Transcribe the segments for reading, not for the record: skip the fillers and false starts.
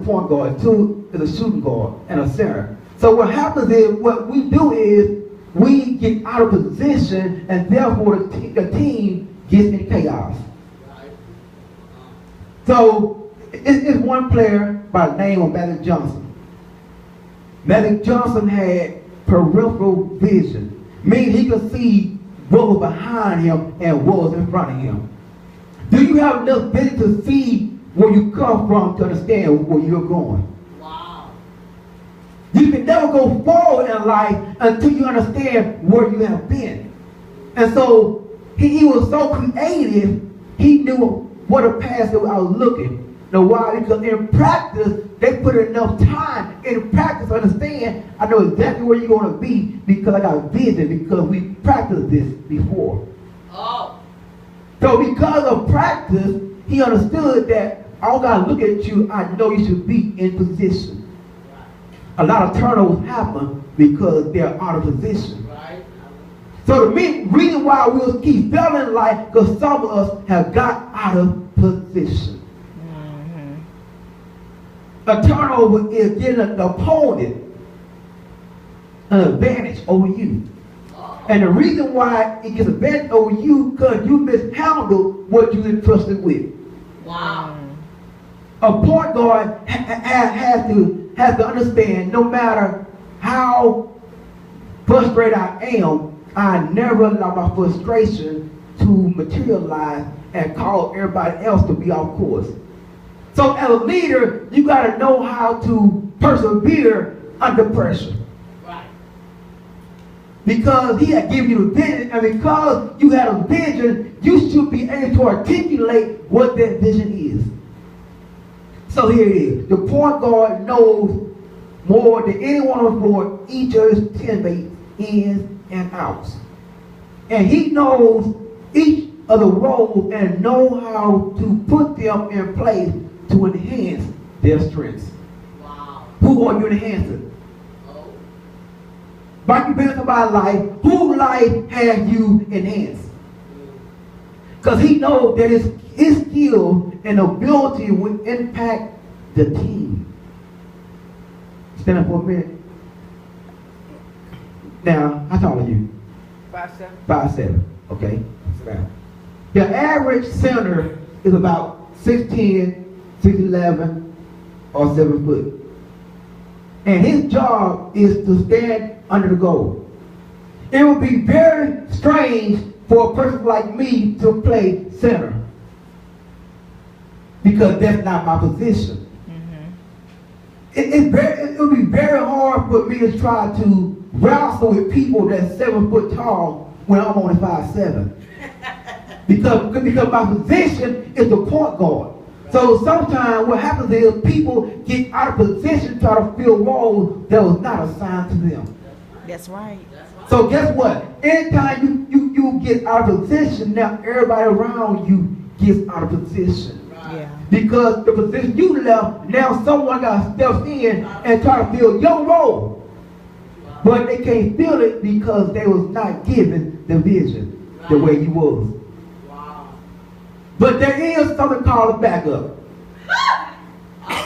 point guard, two is a shooting guard, and a center. So what happens is, what we do is, we get out of position, and therefore the team gets in chaos. So it's one player by the name of Magic Johnson. Magic Johnson had peripheral vision, meaning he could see what was behind him and what was in front of him. Do you have enough vision to see where you come from to understand where you're going? Wow. You can never go forward in life until you understand where you have been. And so he was so creative, he knew what a path that I was looking. Now why? Because in practice, they put enough time in practice to understand, I know exactly where you're going to be because I got vision, because we practiced this before. Oh. So because of practice, he understood that I don't got to look at you, I know you should be in position. A lot of turnovers happen because they're out of position. Right. So the main reason why we'll keep failing in life, because some of us have got out of position. A turnover is getting an opponent an advantage over you. And the reason why it gets an advantage over you, because you mishandled what you entrusted with. Wow. A point guard has to understand, no matter how frustrated I am, I never allow my frustration to materialize and cause everybody else to be off course. So as a leader, you got to know how to persevere under pressure. Right. Because he had given you the vision, and because you had a vision, you should be able to articulate what that vision is. So here it is. The point guard knows more than anyone on the floor each of his teammates ins and outs. And he knows each of the roles and know how to put them in place to enhance their strengths. Wow. Who are you enhancing? Oh. By you building somebody's life, whose life have you enhanced? Because he knows that his skill and ability will impact the team. Stand up for a minute. Now, how tall are you? 5'7". 5'7". Okay. The average center is about 6'10", 6'11", or 7 foot. And his job is to stand under the goal. It would be very strange for a person like me to play center, because that's not my position. It would be very hard for me to try to wrestle with people that's 7 foot tall when I'm only 5'7". because my position is the point guard. So sometimes what happens is people get out of position, try to fill roles that was not assigned to them. That's right. So guess what? Anytime you get out of position, now everybody around you gets out of position. Yeah. Because the position you left, now someone got stepped in and try to fill your role. But they can't fill it because they was not given the vision the way you was. Wow. But there is something called a backup. All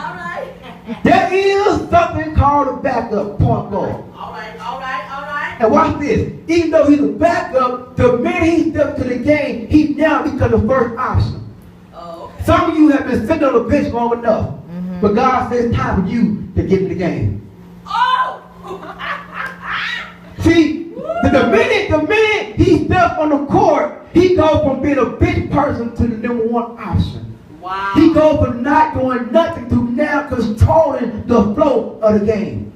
right. There is something called a backup point guard. All right. And watch this. Even though he's a backup, the minute he steps to the game, he now becomes the first option. Oh. Some of you have been sitting on the bench long enough, but God says it's time for you to get in the game. Oh. See, the minute he steps on the court, he goes from being a bench person to the number one option. Wow. He goes from not doing nothing to now controlling the flow of the game.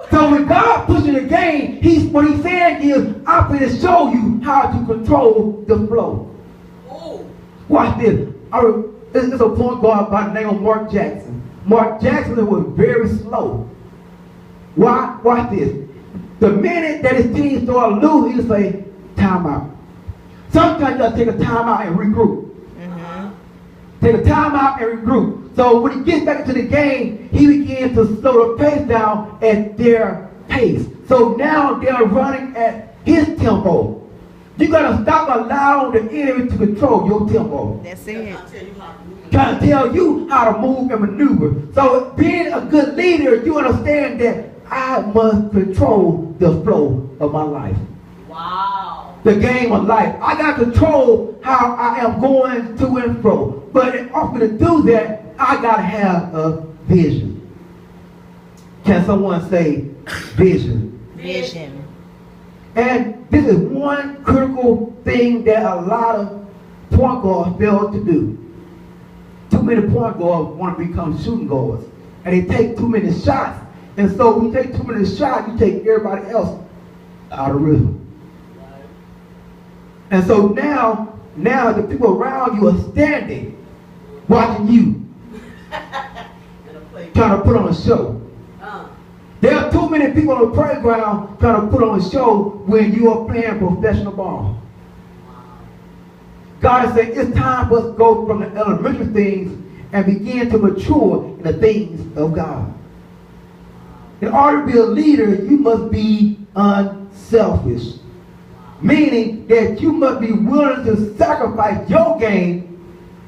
So when God puts you in the game, what he's saying is, I'm going to show you how to control the flow. Oh. Watch this. It's a point guard by the name of Mark Jackson. Mark Jackson was very slow. Why? Watch this. The minute that his team started losing, he'll say, timeout. Sometimes you got to take a timeout and regroup. Take a timeout and regroup. So when he gets back into the game, he begins to slow the pace down at their pace. So now they're running at his tempo. You got to stop allowing the enemy to control your tempo. That's it. trying to tell you how to move and maneuver. So being a good leader, you understand that I must control the flow of my life. Wow. The game of life. I got to control how I am going to and fro. But in order to do that, I got to have a vision. Can someone say vision? Vision. And this is one critical thing that a lot of point guards fail to do. Too many point guards want to become shooting guards. And they take too many shots. And so when you take too many shots, you take everybody else out of rhythm. And so now the people around you are standing, watching you, trying to put on a show. There are too many people on the playground trying to put on a show when you are playing professional ball. God is saying it's time for us to go from the elementary things and begin to mature in the things of God. In order to be a leader, you must be unselfish. Meaning that you must be willing to sacrifice your gain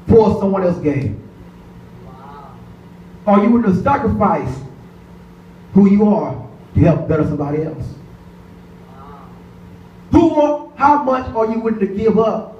for someone else's gain. Are you willing to sacrifice who you are to help better somebody else? How much are you willing to give up